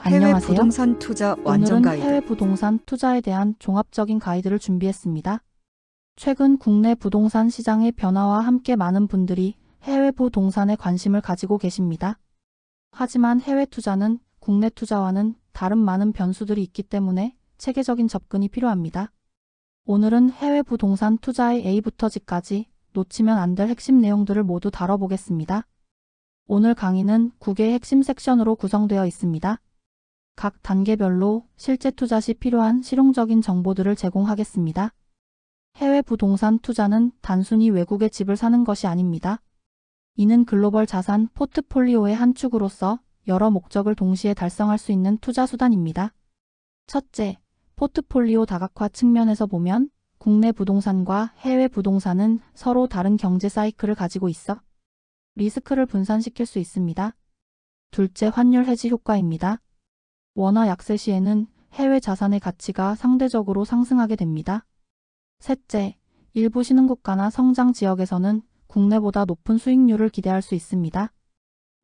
해외 안녕하세요. 부동산 투자 완전 오늘은 가이드. 해외 부동산 투자에 대한 종합적인 가이드를 준비했습니다. 최근 국내 부동산 시장의 변화와 함께 많은 분들이 해외 부동산에 관심을 가지고 계십니다. 하지만 해외 투자는 국내 투자와는 다른 많은 변수들이 있기 때문에 체계적인 접근이 필요합니다. 오늘은 해외 부동산 투자의 A부터 G까지 놓치면 안 될 핵심 내용들을 모두 다뤄보겠습니다. 오늘 강의는 9개의 핵심 섹션으로 구성되어 있습니다. 각 단계별로 실제 투자 시 필요한 실용적인 정보들을 제공하겠습니다. 해외 부동산 투자는 단순히 외국의 집을 사는 것이 아닙니다. 이는 글로벌 자산 포트폴리오의 한 축으로서 여러 목적을 동시에 달성할 수 있는 투자 수단입니다. 첫째, 포트폴리오 다각화 측면에서 보면 국내 부동산과 해외 부동산은 서로 다른 경제 사이클을 가지고 있어 리스크를 분산시킬 수 있습니다. 둘째, 환율 해지 효과입니다. 원화 약세 시에는 해외 자산의 가치가 상대적으로 상승하게 됩니다. 셋째, 일부 신흥국가나 성장 지역에서는 국내보다 높은 수익률을 기대할 수 있습니다.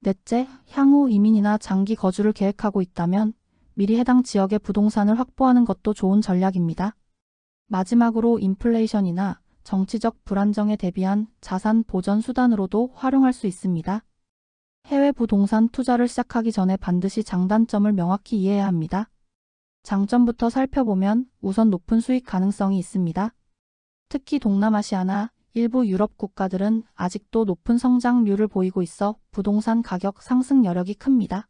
넷째, 향후 이민이나 장기 거주를 계획하고 있다면 미리 해당 지역의 부동산을 확보하는 것도 좋은 전략입니다. 마지막으로 인플레이션이나 정치적 불안정에 대비한 자산 보전 수단으로도 활용할 수 있습니다. 해외 부동산 투자를 시작하기 전에 반드시 장단점을 명확히 이해해야 합니다. 장점부터 살펴보면 우선 높은 수익 가능성이 있습니다. 특히 동남아시아나 일부 유럽 국가들은 아직도 높은 성장률을 보이고 있어 부동산 가격 상승 여력이 큽니다.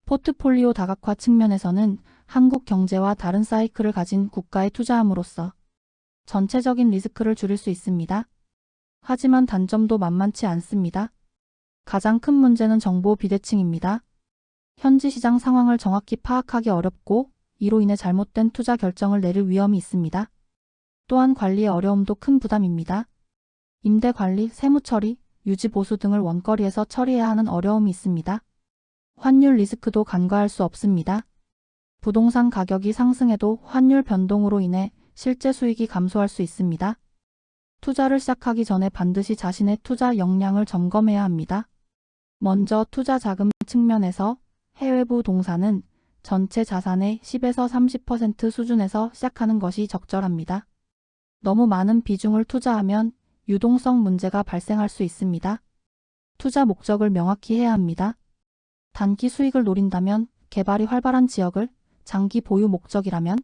포트폴리오 다각화 측면에서는 한국 경제와 다른 사이클을 가진 국가에 투자함으로써 전체적인 리스크를 줄일 수 있습니다. 하지만 단점도 만만치 않습니다. 가장 큰 문제는 정보 비대칭입니다. 현지 시장 상황을 정확히 파악하기 어렵고 이로 인해 잘못된 투자 결정을 내릴 위험이 있습니다. 또한 관리의 어려움도 큰 부담입니다. 임대 관리, 세무 처리, 유지 보수 등을 원거리에서 처리해야 하는 어려움이 있습니다. 환율 리스크도 간과할 수 없습니다. 부동산 가격이 상승해도 환율 변동으로 인해 실제 수익이 감소할 수 있습니다. 투자를 시작하기 전에 반드시 자신의 투자 역량을 점검해야 합니다. 먼저 투자 자금 측면에서 해외 부동산은 전체 자산의 10에서 30% 수준에서 시작하는 것이 적절합니다. 너무 많은 비중을 투자하면 유동성 문제가 발생할 수 있습니다. 투자 목적을 명확히 해야 합니다. 단기 수익을 노린다면 개발이 활발한 지역을, 장기 보유 목적이라면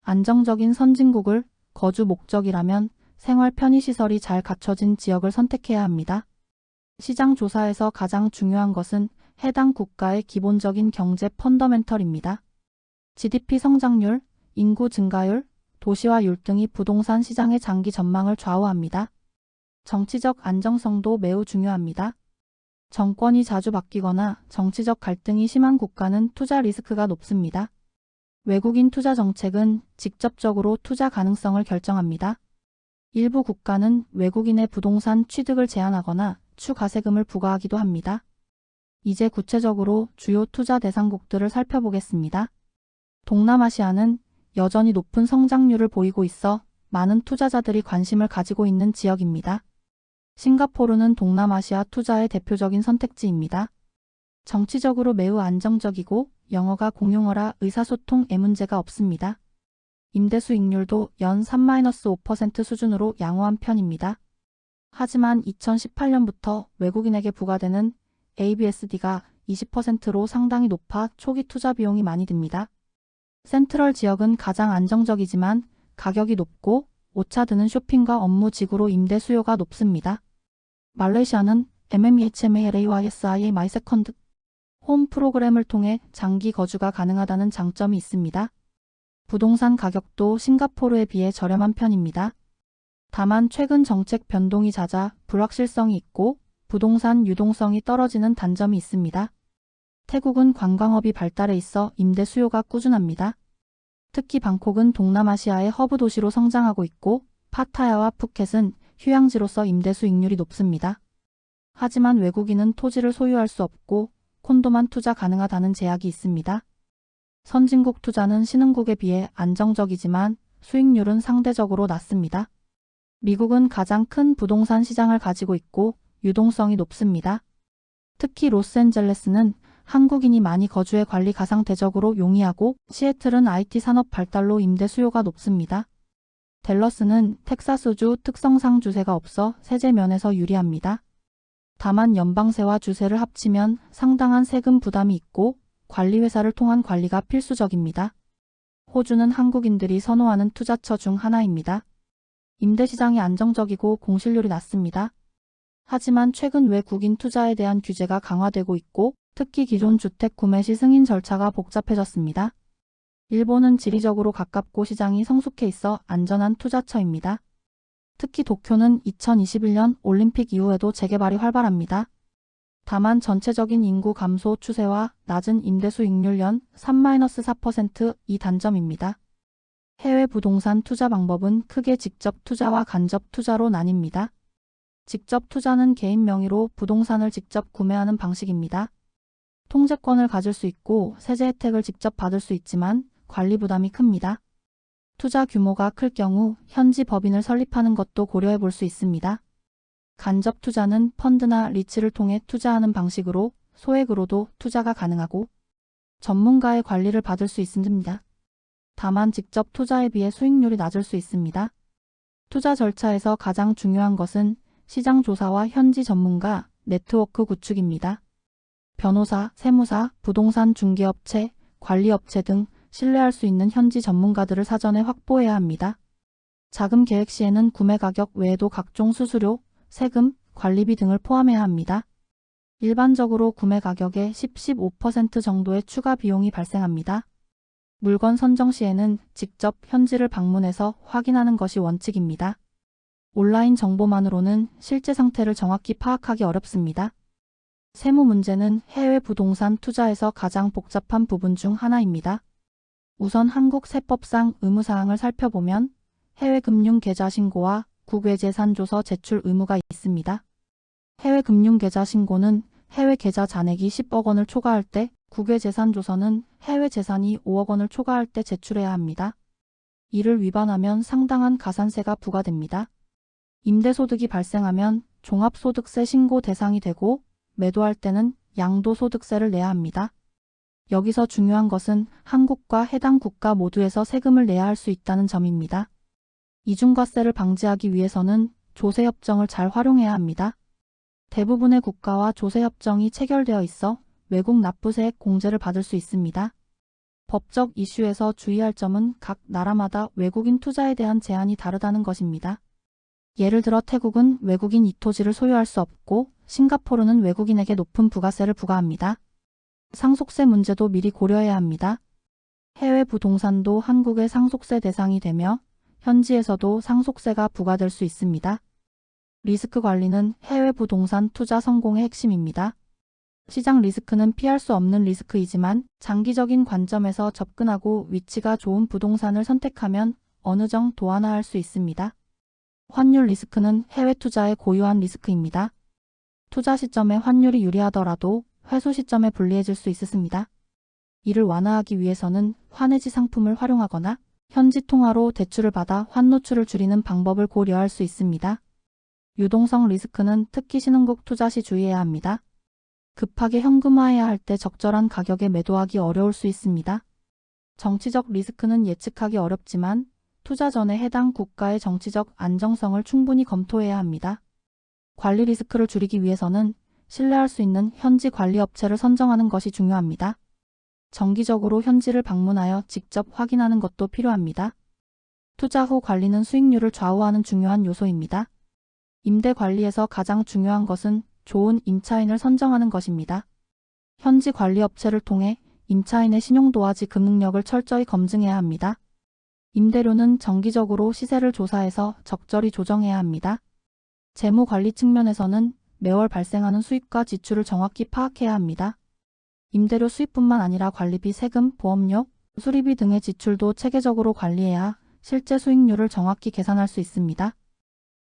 안정적인 선진국을, 거주 목적이라면 생활 편의시설이 잘 갖춰진 지역을 선택해야 합니다. 시장 조사에서 가장 중요한 것은 해당 국가의 기본적인 경제 펀더멘털입니다. GDP 성장률, 인구 증가율, 도시화율 등이 부동산 시장의 장기 전망을 좌우합니다. 정치적 안정성도 매우 중요합니다. 정권이 자주 바뀌거나 정치적 갈등이 심한 국가는 투자 리스크가 높습니다. 외국인 투자 정책은 직접적으로 투자 가능성을 결정합니다. 일부 국가는 외국인의 부동산 취득을 제한하거나 추가세금을 부과하기도 합니다. 이제 구체적으로 주요 투자 대상국들을 살펴보겠습니다. 동남아시아는 여전히 높은 성장률을 보이고 있어 많은 투자자들이 관심을 가지고 있는 지역입니다. 싱가포르는 동남아시아 투자의 대표적인 선택지입니다. 정치적으로 매우 안정적이고 영어가 공용어라 의사소통에 문제가 없습니다. 임대 수익률도 연 3-5% 수준으로 양호한 편입니다. 하지만 2018년부터 외국인에게 부과되는 ABSD가 20%로 상당히 높아 초기 투자 비용이 많이 듭니다. 센트럴 지역은 가장 안정적이지만 가격이 높고 오차 드는 쇼핑과 업무 지구로 임대 수요가 높습니다. 말레이시아는 MMEHMALAYSIA 마이 세컨드 홈 프로그램을 통해 장기 거주가 가능하다는 장점이 있습니다. 부동산 가격도 싱가포르에 비해 저렴한 편입니다. 다만 최근 정책 변동이 잦아 불확실성이 있고 부동산 유동성이 떨어지는 단점이 있습니다. 태국은 관광업이 발달해 있어 임대 수요가 꾸준합니다. 특히 방콕은 동남아시아의 허브 도시로 성장하고 있고 파타야와 푸켓은 휴양지로서 임대 수익률이 높습니다. 하지만 외국인은 토지를 소유할 수 없고 콘도만 투자 가능하다는 제약이 있습니다. 선진국 투자는 신흥국에 비해 안정적이지만 수익률은 상대적으로 낮습니다. 미국은 가장 큰 부동산 시장을 가지고 있고 유동성이 높습니다. 특히 로스앤젤레스는 한국인이 많이 거주해 관리 가상 대적으로 용이하고 시애틀은 IT 산업 발달로 임대 수요가 높습니다. 댈러스는 텍사스주 특성상 주세가 없어 세제 면에서 유리합니다. 다만 연방세와 주세를 합치면 상당한 세금 부담이 있고 관리회사를 통한 관리가 필수적입니다. 호주는 한국인들이 선호하는 투자처 중 하나입니다. 임대시장이 안정적이고 공실률이 낮습니다. 하지만 최근 외국인 투자에 대한 규제가 강화되고 있고 특히 기존 주택 구매 시 승인 절차가 복잡해졌습니다. 일본은 지리적으로 가깝고 시장이 성숙해 있어 안전한 투자처입니다. 특히 도쿄는 2021년 올림픽 이후에도 재개발이 활발합니다. 다만 전체적인 인구 감소 추세와 낮은 임대 수익률 연 3-4%이 단점입니다. 해외 부동산 투자 방법은 크게 직접 투자와 간접 투자로 나뉩니다. 직접 투자는 개인 명의로 부동산을 직접 구매하는 방식입니다. 통제권을 가질 수 있고 세제 혜택을 직접 받을 수 있지만 관리 부담이 큽니다. 투자 규모가 클 경우 현지 법인을 설립하는 것도 고려해 볼 수 있습니다. 간접 투자는 펀드나 리츠를 통해 투자하는 방식으로 소액으로도 투자가 가능하고 전문가의 관리를 받을 수 있습니다. 다만 직접 투자에 비해 수익률이 낮을 수 있습니다. 투자 절차에서 가장 중요한 것은 시장 조사와 현지 전문가, 네트워크 구축입니다. 변호사, 세무사, 부동산 중개업체, 관리업체 등 신뢰할 수 있는 현지 전문가들을 사전에 확보해야 합니다. 자금 계획 시에는 구매 가격 외에도 각종 수수료, 세금, 관리비 등을 포함해야 합니다. 일반적으로 구매 가격의 10-15% 정도의 추가 비용이 발생합니다. 물건 선정 시에는 직접 현지를 방문해서 확인하는 것이 원칙입니다. 온라인 정보만으로는 실제 상태를 정확히 파악하기 어렵습니다. 세무 문제는 해외 부동산 투자에서 가장 복잡한 부분 중 하나입니다. 우선 한국 세법상 의무사항을 살펴보면 해외 금융 계좌 신고와 국외 재산 조서 제출 의무가 있습니다. 해외 금융 계좌 신고는 해외 계좌 잔액이 10억 원을 초과할 때, 국외 재산 조서는 해외 재산이 5억 원을 초과할 때 제출해야 합니다. 이를 위반하면 상당한 가산세가 부과됩니다. 임대소득이 발생하면 종합소득세 신고 대상이 되고 매도할 때는 양도소득세를 내야 합니다. 여기서 중요한 것은 한국과 해당 국가 모두에서 세금을 내야 할 수 있다는 점입니다. 이중과세를 방지하기 위해서는 조세협정을 잘 활용해야 합니다. 대부분의 국가와 조세협정이 체결되어 있어 외국 납부세액 공제를 받을 수 있습니다. 법적 이슈에서 주의할 점은 각 나라마다 외국인 투자에 대한 제한이 다르다는 것입니다. 예를 들어 태국은 외국인 이토지를 소유할 수 없고 싱가포르는 외국인에게 높은 부가세를 부과합니다. 상속세 문제도 미리 고려해야 합니다. 해외 부동산도 한국의 상속세 대상이 되며 현지에서도 상속세가 부과될 수 있습니다. 리스크 관리는 해외 부동산 투자 성공의 핵심입니다. 시장 리스크는 피할 수 없는 리스크이지만 장기적인 관점에서 접근하고 위치가 좋은 부동산을 선택하면 어느 정도 완화할 수 있습니다. 환율 리스크는 해외 투자의 고유한 리스크입니다. 투자 시점에 환율이 유리하더라도 회수 시점에 불리해질 수 있습니다. 이를 완화하기 위해서는 환해지 상품을 활용하거나 현지 통화로 대출을 받아 환노출을 줄이는 방법을 고려할 수 있습니다. 유동성 리스크는 특히 신흥국 투자 시 주의해야 합니다. 급하게 현금화해야 할 때 적절한 가격에 매도하기 어려울 수 있습니다. 정치적 리스크는 예측하기 어렵지만 투자 전에 해당 국가의 정치적 안정성을 충분히 검토해야 합니다. 관리 리스크를 줄이기 위해서는 신뢰할 수 있는 현지 관리 업체를 선정하는 것이 중요합니다. 정기적으로 현지를 방문하여 직접 확인하는 것도 필요합니다. 투자 후 관리는 수익률을 좌우하는 중요한 요소입니다. 임대 관리에서 가장 중요한 것은 좋은 임차인을 선정하는 것입니다. 현지 관리 업체를 통해 임차인의 신용도와 지급 능력을 철저히 검증해야 합니다. 임대료는 정기적으로 시세를 조사해서 적절히 조정해야 합니다. 재무 관리 측면에서는 매월 발생하는 수입과 지출을 정확히 파악해야 합니다. 임대료 수입뿐만 아니라 관리비, 세금, 보험료, 수리비 등의 지출도 체계적으로 관리해야 실제 수익률을 정확히 계산할 수 있습니다.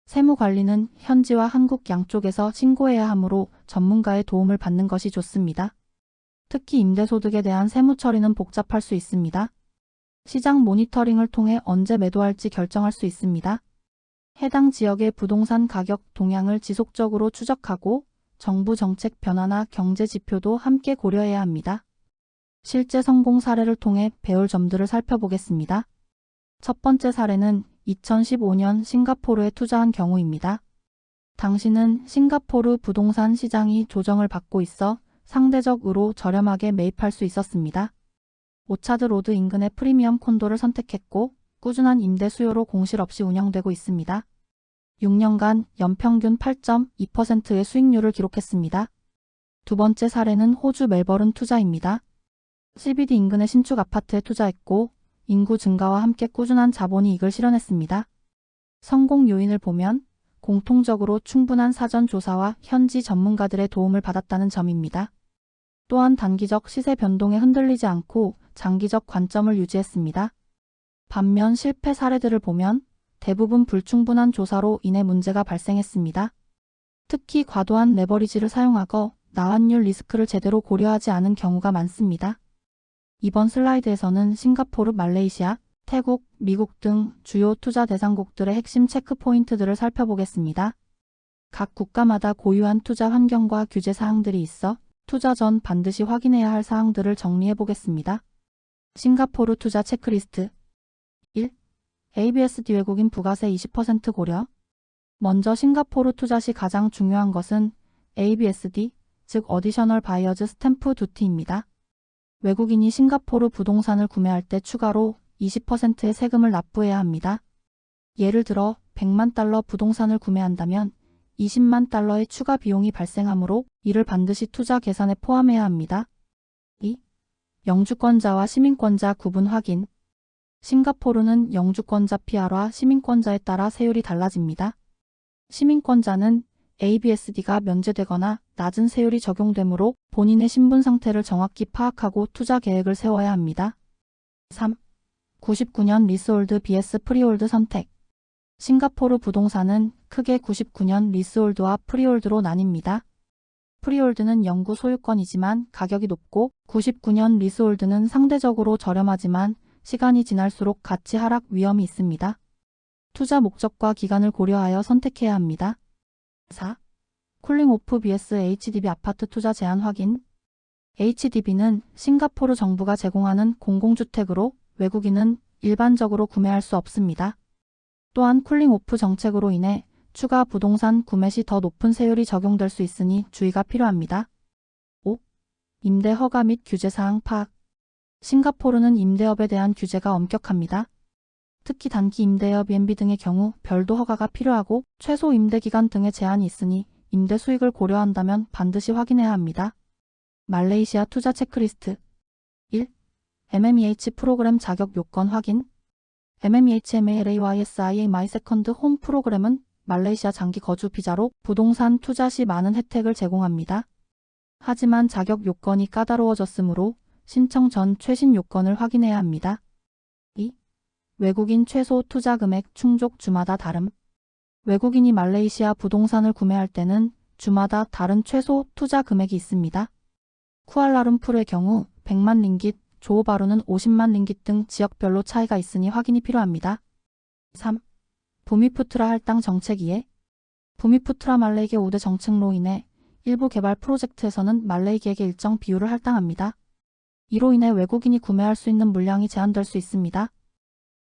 세무 관리는 현지와 한국 양쪽에서 신고해야 하므로 전문가의 도움을 받는 것이 좋습니다. 특히 임대소득에 대한 세무 처리는 복잡할 수 있습니다. 시장 모니터링을 통해 언제 매도할지 결정할 수 있습니다. 해당 지역의 부동산 가격 동향을 지속적으로 추적하고 정부 정책 변화나 경제 지표도 함께 고려해야 합니다. 실제 성공 사례를 통해 배울 점들을 살펴보겠습니다. 첫 번째 사례는 2015년 싱가포르에 투자한 경우입니다. 당시는 싱가포르 부동산 시장이 조정을 받고 있어 상대적으로 저렴하게 매입할 수 있었습니다. 오차드 로드 인근의 프리미엄 콘도를 선택했고 꾸준한 임대 수요로 공실 없이 운영되고 있습니다. 6년간 연평균 8.2%의 수익률을 기록했습니다. 두 번째 사례는 호주 멜버른 투자입니다. CBD 인근의 신축 아파트에 투자했고 인구 증가와 함께 꾸준한 자본 이익을 실현했습니다. 성공 요인을 보면 공통적으로 충분한 사전 조사와 현지 전문가들의 도움을 받았다는 점입니다. 또한 단기적 시세 변동에 흔들리지 않고 장기적 관점을 유지했습니다. 반면 실패 사례들을 보면 대부분 불충분한 조사로 인해 문제가 발생했습니다. 특히 과도한 레버리지를 사용하고 나환율 리스크를 제대로 고려하지 않은 경우가 많습니다. 이번 슬라이드에서는 싱가포르, 말레이시아, 태국, 미국 등 주요 투자 대상국들의 핵심 체크 포인트들을 살펴보겠습니다. 각 국가마다 고유한 투자 환경과 규제 사항들이 있어 투자 전 반드시 확인해야 할 사항들을 정리해 보겠습니다. 싱가포르 투자 체크리스트 1. ABSD 외국인 부가세 20% 고려. 먼저 싱가포르 투자 시 가장 중요한 것은 ABSD, 즉 어디셔널 바이어즈 스탬프 두티입니다. 외국인이 싱가포르 부동산을 구매할 때 추가로 20%의 세금을 납부해야 합니다. 예를 들어 100만 달러 부동산을 구매한다면 20만 달러의 추가 비용이 발생하므로 이를 반드시 투자 계산에 포함해야 합니다. 2. 영주권자와 시민권자 구분 확인. 싱가포르는 영주권자 PR와 시민권자에 따라 세율이 달라집니다. 시민권자는 ABSD가 면제되거나 낮은 세율이 적용되므로 본인의 신분 상태를 정확히 파악하고 투자 계획을 세워야 합니다. 3. 99년 리스홀드 vs 프리홀드 선택. 싱가포르 부동산은 크게 99년 리스홀드와 프리홀드로 나뉩니다. 프리홀드는 영구 소유권이지만 가격이 높고 99년 리스홀드는 상대적으로 저렴하지만 시간이 지날수록 가치 하락 위험이 있습니다. 투자 목적과 기간을 고려하여 선택해야 합니다. 4. 쿨링오프 vs HDB 아파트 투자 제한 확인. HDB는 싱가포르 정부가 제공하는 공공주택으로 외국인은 일반적으로 구매할 수 없습니다. 또한 쿨링오프 정책으로 인해 추가 부동산 구매 시 더 높은 세율이 적용될 수 있으니 주의가 필요합니다. 5. 임대 허가 및 규제사항 파악. 싱가포르는 임대업에 대한 규제가 엄격합니다. 특히 단기 임대업 Airbnb 등의 경우 별도 허가가 필요하고 최소 임대기간 등의 제한이 있으니 임대 수익을 고려한다면 반드시 확인해야 합니다. 말레이시아 투자 체크리스트 1. MMEH 프로그램 자격 요건 확인. MMEH MALAYSIA My Second Home 프로그램은 말레이시아 장기 거주 비자로 부동산 투자 시 많은 혜택을 제공합니다. 하지만 자격 요건이 까다로워졌으므로 신청 전 최신 요건을 확인해야 합니다. 2. 외국인 최소 투자 금액 충족 주마다 다름. 외국인이 말레이시아 부동산을 구매할 때는 주마다 다른 최소 투자 금액이 있습니다. 쿠알라룸푸르의 경우 100만 링깃, 조호바루는 50만 링깃 등 지역별로 차이가 있으니 확인이 필요합니다. 3. 부미푸트라 할당 정책 이해. 부미푸트라 말레이계 5대 정책로 인해 일부 개발 프로젝트에서는 말레이계에게 일정 비율을 할당합니다. 이로 인해 외국인이 구매할 수 있는 물량이 제한될 수 있습니다.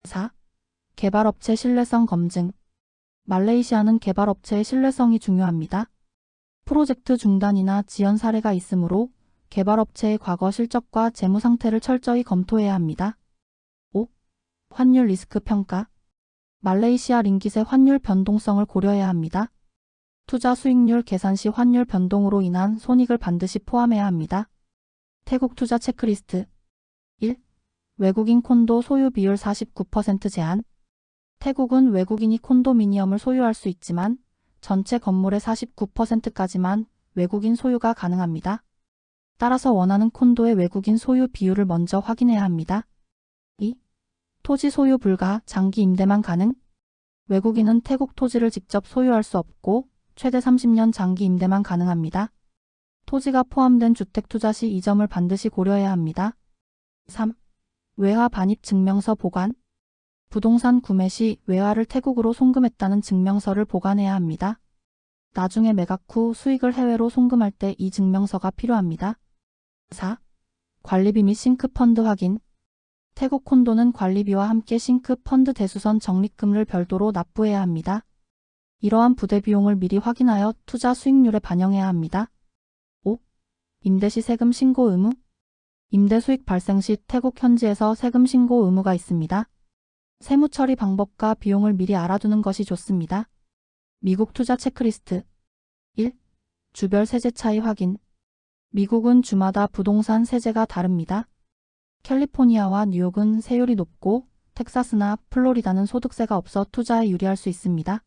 4. 개발업체 신뢰성 검증. 말레이시아는 개발업체의 신뢰성이 중요합니다. 프로젝트 중단이나 지연 사례가 있으므로 개발업체의 과거 실적과 재무 상태를 철저히 검토해야 합니다. 5. 환율 리스크 평가. 말레이시아 링깃의 환율 변동성을 고려해야 합니다. 투자 수익률 계산 시 환율 변동으로 인한 손익을 반드시 포함해야 합니다. 태국 투자 체크리스트 1. 외국인 콘도 소유 비율 49% 제한. 태국은 외국인이 콘도미니엄을 소유할 수 있지만 전체 건물의 49%까지만 외국인 소유가 가능합니다. 따라서 원하는 콘도의 외국인 소유 비율을 먼저 확인해야 합니다. 2. 토지 소유 불가, 장기 임대만 가능. 외국인은 태국 토지를 직접 소유할 수 없고 최대 30년 장기 임대만 가능합니다. 토지가 포함된 주택 투자 시 이 점을 반드시 고려해야 합니다. 3. 외화 반입 증명서 보관. 부동산 구매 시 외화를 태국으로 송금했다는 증명서를 보관해야 합니다. 나중에 매각 후 수익을 해외로 송금할 때 이 증명서가 필요합니다. 4. 관리비 및 싱크펀드 확인. 태국 콘도는 관리비와 함께 싱크펀드 대수선 적립금을 별도로 납부해야 합니다. 이러한 부대 비용을 미리 확인하여 투자 수익률에 반영해야 합니다. 5. 임대 시 세금 신고 의무. 임대 수익 발생 시 태국 현지에서 세금 신고 의무가 있습니다. 세무 처리 방법과 비용을 미리 알아두는 것이 좋습니다. 미국 투자 체크리스트. 1. 주별 세제 차이 확인. 미국은 주마다 부동산 세제가 다릅니다. 캘리포니아와 뉴욕은 세율이 높고 텍사스나 플로리다는 소득세가 없어 투자에 유리할 수 있습니다.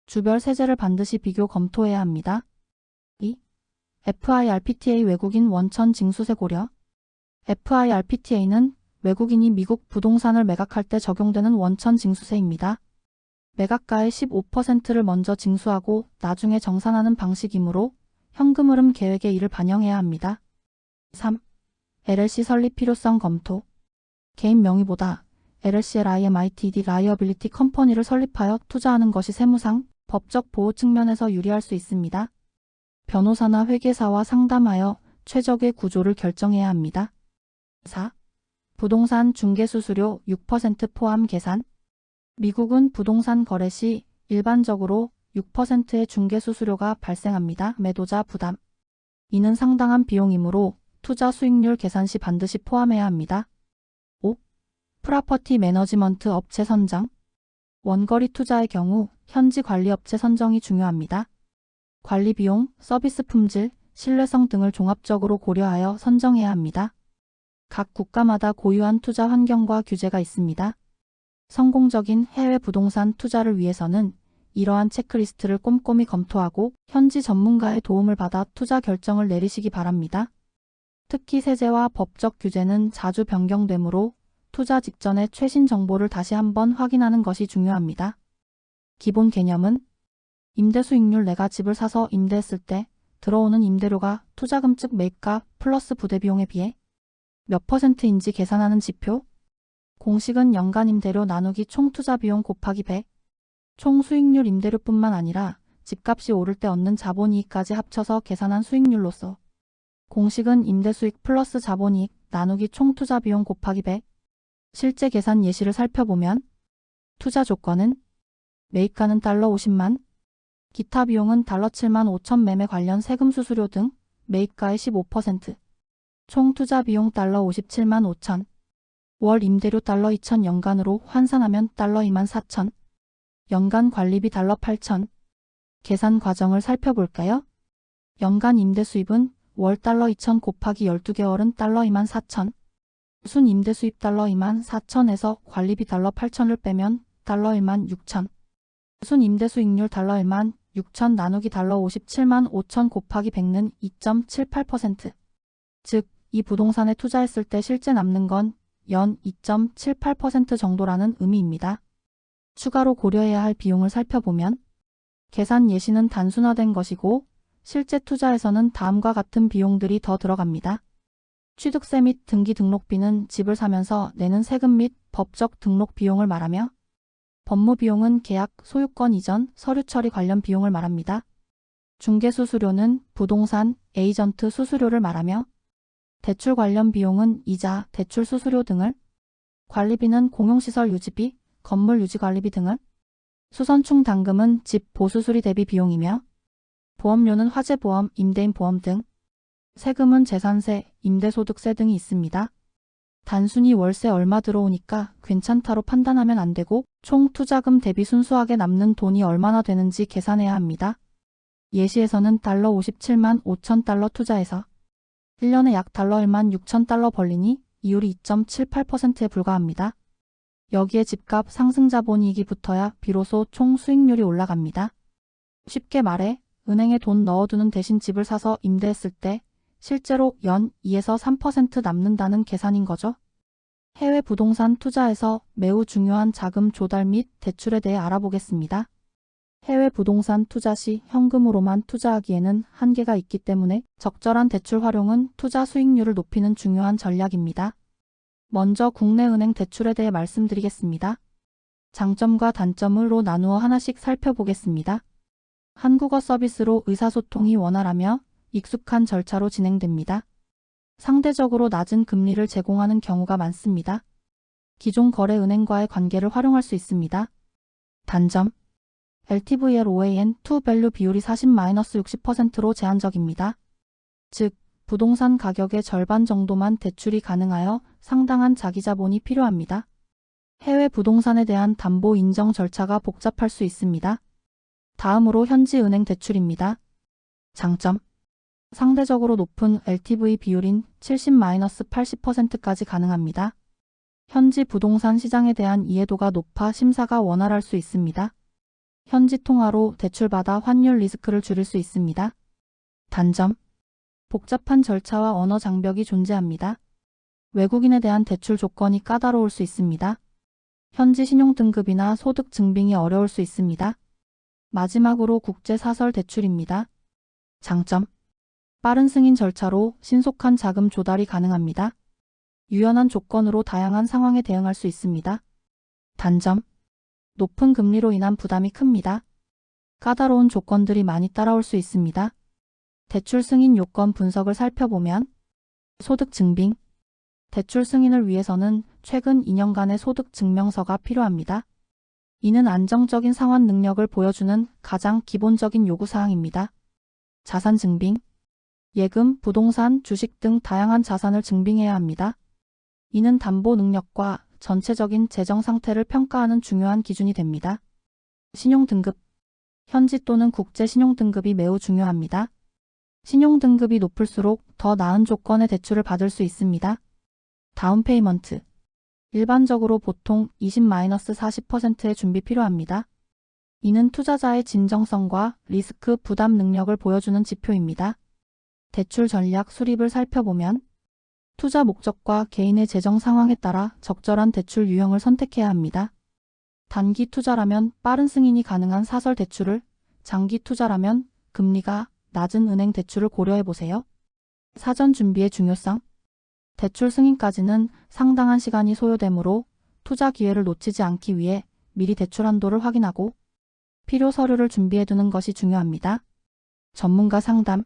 주별 세제를 반드시 비교 검토해야 합니다. 2. FIRPTA 외국인 원천 징수세 고려. FIRPTA는 외국인이 미국 부동산을 매각할 때 적용되는 원천 징수세입니다. 매각가의 15%를 먼저 징수하고 나중에 정산하는 방식이므로 현금 흐름 계획에 이를 반영해야 합니다. 3. LLC 설립 필요성 검토. 개인 명의보다 LLC의 Liability Liability 컴퍼니를 설립하여 투자하는 것이 세무상, 법적 보호 측면에서 유리할 수 있습니다. 변호사나 회계사와 상담하여 최적의 구조를 결정해야 합니다. 4. 부동산 중개수수료 6% 포함 계산. 미국은 부동산 거래 시 일반적으로 6%의 중개수수료가 발생합니다. 매도자 부담. 이는 상당한 비용이므로 투자 수익률 계산 시 반드시 포함해야 합니다. 5. 프로퍼티 매너지먼트 업체 선정. 원거리 투자의 경우 현지 관리업체 선정이 중요합니다. 관리 비용, 서비스 품질, 신뢰성 등을 종합적으로 고려하여 선정해야 합니다. 각 국가마다 고유한 투자 환경과 규제가 있습니다. 성공적인 해외 부동산 투자를 위해서는 이러한 체크리스트를 꼼꼼히 검토하고 현지 전문가의 도움을 받아 투자 결정을 내리시기 바랍니다. 특히 세제와 법적 규제는 자주 변경되므로 투자 직전에 최신 정보를 다시 한번 확인하는 것이 중요합니다. 기본 개념은 임대 수익률. 내가 집을 사서 임대했을 때 들어오는 임대료가 투자금 즉 매입가 플러스 부대 비용에 비해 몇 %인지 계산하는 지표. 공식은 연간 임대료 나누기 총 투자 비용 곱하기 100. 총 수익률. 임대료뿐만 아니라 집값이 오를 때 얻는 자본이익까지 합쳐서 계산한 수익률로서 공식은 임대수익 플러스 자본이익 나누기 총 투자 비용 곱하기 100. 실제 계산 예시를 살펴보면 투자 조건은 매입가는 달러 50만, 기타 비용은 달러 7만 5천 매매 관련 세금 수수료 등 매입가의 15%, 총 투자 비용 달러 57만 5천, 월 임대료 달러 2천 연간으로 환산하면 달러 2만 4천, 연간 관리비 달러 8천. 계산 과정을 살펴볼까요? 연간 임대 수입은 월 달러 2천 곱하기 12개월은 달러 2만 4천. 순 임대 수입 달러 2만 4천에서 관리비 달러 8천을 빼면 달러 1만 6천. 순 임대 수익률 달러 1만 6천 나누기 달러 57만 5천 곱하기 100는 2.78%. 즉, 이 부동산에 투자했을 때 실제 남는 건 연 2.78% 정도라는 의미입니다. 추가로 고려해야 할 비용을 살펴보면 계산 예시는 단순화된 것이고 실제 투자에서는 다음과 같은 비용들이 더 들어갑니다. 취득세 및 등기 등록비는 집을 사면서 내는 세금 및 법적 등록 비용을 말하며 법무 비용은 계약, 소유권 이전, 서류 처리 관련 비용을 말합니다. 중개수수료는 부동산, 에이전트 수수료를 말하며 대출 관련 비용은 이자, 대출 수수료 등을, 관리비는 공용시설 유지비, 건물 유지관리비 등을, 수선충 당금은 집 보수수리 대비 비용이며 보험료는 화재보험, 임대인 보험 등, 세금은 재산세, 임대소득세 등이 있습니다. 단순히 월세 얼마 들어오니까 괜찮다로 판단하면 안 되고 총 투자금 대비 순수하게 남는 돈이 얼마나 되는지 계산해야 합니다. 예시에서는 달러 57만 5천 달러 투자해서 1년에 약 달러 1만 6천 달러 벌리니 이율이 2.78%에 불과합니다. 여기에 집값 상승 자본이익이 붙어야 비로소 총 수익률이 올라갑니다. 쉽게 말해 은행에 돈 넣어두는 대신 집을 사서 임대했을 때 실제로 연 2에서 3% 남는다는 계산인 거죠. 해외 부동산 투자에서 매우 중요한 자금 조달 및 대출에 대해 알아보겠습니다. 해외 부동산 투자 시 현금으로만 투자하기에는 한계가 있기 때문에 적절한 대출 활용은 투자 수익률을 높이는 중요한 전략입니다. 먼저 국내 은행 대출에 대해 말씀드리겠습니다. 장점과 단점으로 나누어 하나씩 살펴보겠습니다. 한국어 서비스로 의사소통이 원활하며 익숙한 절차로 진행됩니다. 상대적으로 낮은 금리를 제공하는 경우가 많습니다. 기존 거래은행과의 관계를 활용할 수 있습니다. 단점: LTVL OAN to value 비율이 40-60%로 제한적입니다. 즉, 부동산 가격의 절반 정도만 대출이 가능하여 상당한 자기자본이 필요합니다. 해외 부동산에 대한 담보 인정 절차가 복잡할 수 있습니다. 다음으로 현지 은행 대출입니다. 장점: 상대적으로 높은 LTV 비율인 70-80%까지 가능합니다. 현지 부동산 시장에 대한 이해도가 높아 심사가 원활할 수 있습니다. 현지 통화로 대출받아 환율 리스크를 줄일 수 있습니다. 단점: 복잡한 절차와 언어 장벽이 존재합니다. 외국인에 대한 대출 조건이 까다로울 수 있습니다. 현지 신용등급이나 소득 증빙이 어려울 수 있습니다. 마지막으로 국제사설 대출입니다. 장점: 빠른 승인 절차로 신속한 자금 조달이 가능합니다. 유연한 조건으로 다양한 상황에 대응할 수 있습니다. 단점: 높은 금리로 인한 부담이 큽니다. 까다로운 조건들이 많이 따라올 수 있습니다. 대출 승인 요건 분석을 살펴보면 소득 증빙: 대출 승인을 위해서는 최근 2년간의 소득 증명서가 필요합니다. 이는 안정적인 상환 능력을 보여주는 가장 기본적인 요구사항입니다. 자산 증빙: 예금, 부동산, 주식 등 다양한 자산을 증빙해야 합니다. 이는 담보 능력과 전체적인 재정 상태를 평가하는 중요한 기준이 됩니다. 신용등급: 현지 또는 국제 신용등급이 매우 중요합니다. 신용등급이 높을수록 더 나은 조건의 대출을 받을 수 있습니다. 다운페이먼트: 일반적으로 보통 20-40%의 준비 필요합니다. 이는 투자자의 진정성과 리스크 부담 능력을 보여주는 지표입니다. 대출 전략 수립을 살펴보면 투자 목적과 개인의 재정 상황에 따라 적절한 대출 유형을 선택해야 합니다. 단기 투자라면 빠른 승인이 가능한 사설 대출을, 장기 투자라면 금리가 낮은 은행 대출을 고려해보세요. 사전 준비의 중요성: 대출 승인까지는 상당한 시간이 소요되므로 투자 기회를 놓치지 않기 위해 미리 대출 한도를 확인하고 필요 서류를 준비해두는 것이 중요합니다. 전문가 상담: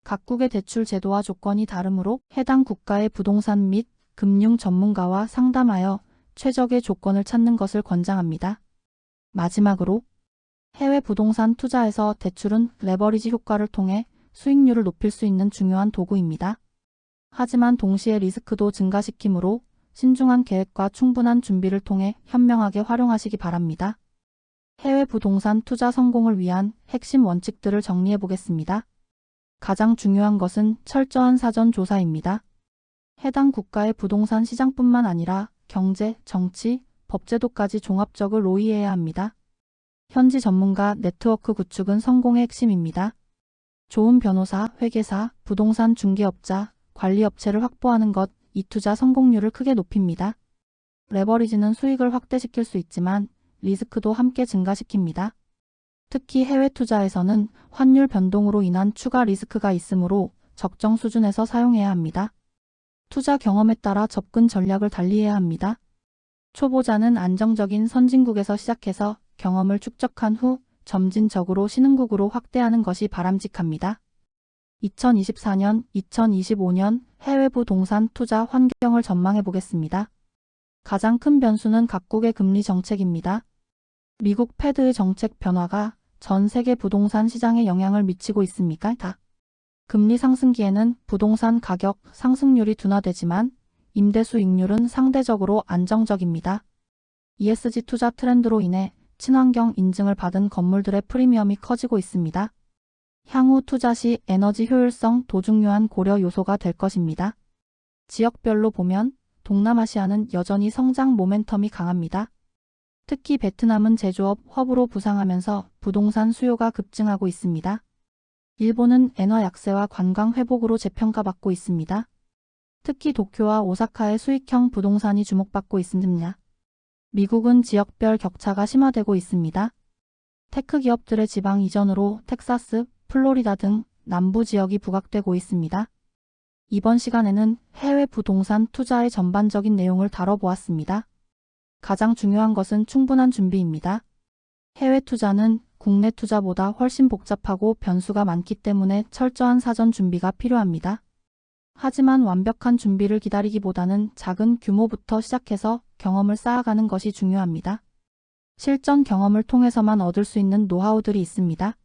각국의 대출 제도와 조건이 다르므로 해당 국가의 부동산 및 금융 전문가와 상담하여 최적의 조건을 찾는 것을 권장합니다. 마지막으로 해외 부동산 투자에서 대출은 레버리지 효과를 통해 수익률을 높일 수 있는 중요한 도구입니다. 하지만 동시에 리스크도 증가시키므로 신중한 계획과 충분한 준비를 통해 현명하게 활용하시기 바랍니다. 해외 부동산 투자 성공을 위한 핵심 원칙들을 정리해 보겠습니다. 가장 중요한 것은 철저한 사전 조사입니다. 해당 국가의 부동산 시장뿐만 아니라 경제, 정치, 법제도까지 종합적으로 이해해야 합니다. 현지 전문가 네트워크 구축은 성공의 핵심입니다. 좋은 변호사, 회계사, 부동산 중개업자, 관리업체를 확보하는 것, 이 투자 성공률을 크게 높입니다. 레버리지는 수익을 확대시킬 수 있지만 리스크도 함께 증가시킵니다. 특히 해외 투자에서는 환율 변동으로 인한 추가 리스크가 있으므로 적정 수준에서 사용해야 합니다. 투자 경험에 따라 접근 전략을 달리해야 합니다. 초보자는 안정적인 선진국에서 시작해서 경험을 축적한 후 점진적으로 신흥국으로 확대하는 것이 바람직합니다. 2024년, 2025년 해외 부동산 투자 환경을 전망해 보겠습니다. 가장 큰 변수는 각국의 금리 정책입니다. 미국 패드의 정책 변화가 전 세계 부동산 시장에 영향을 미치고 있습니까? 금리 상승기에는 부동산 가격 상승률이 둔화되지만 임대 수익률은 상대적으로 안정적입니다. ESG 투자 트렌드로 인해 친환경 인증을 받은 건물들의 프리미엄이 커지고 있습니다. 향후 투자 시 에너지 효율성 도 중요한 고려 요소가 될 것입니다. 지역별로 보면 동남아시아는 여전히 성장 모멘텀이 강합니다. 특히 베트남은 제조업 허브로 부상하면서 부동산 수요가 급증하고 있습니다. 일본은 엔화 약세와 관광 회복으로 재평가받고 있습니다. 특히 도쿄와 오사카의 수익형 부동산이 주목받고 있습니다. 미국은 지역별 격차가 심화되고 있습니다. 테크 기업들의 지방 이전으로 텍사스, 플로리다 등 남부 지역이 부각되고 있습니다. 이번 시간에는 해외 부동산 투자의 전반적인 내용을 다뤄보았습니다. 가장 중요한 것은 충분한 준비입니다. 해외 투자는 국내 투자보다 훨씬 복잡하고 변수가 많기 때문에 철저한 사전 준비가 필요합니다. 하지만 완벽한 준비를 기다리기보다는 작은 규모부터 시작해서 경험을 쌓아가는 것이 중요합니다. 실전 경험을 통해서만 얻을 수 있는 노하우들이 있습니다.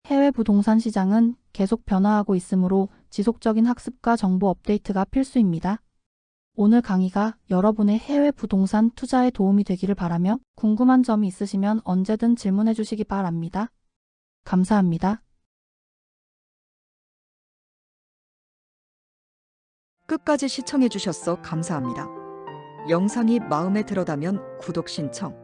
해외 부동산 시장은 계속 변화하고 있으므로 지속적인 학습과 정보 업데이트가 필수입니다. 오늘 강의가 여러분의 해외 부동산 투자에 도움이 되기를 바라며 궁금한 점이 있으시면 언제든 질문해 주시기 바랍니다. 감사합니다. 끝까지 시청해 주셔서 감사합니다. 영상이 마음에 들었다면 구독 신청,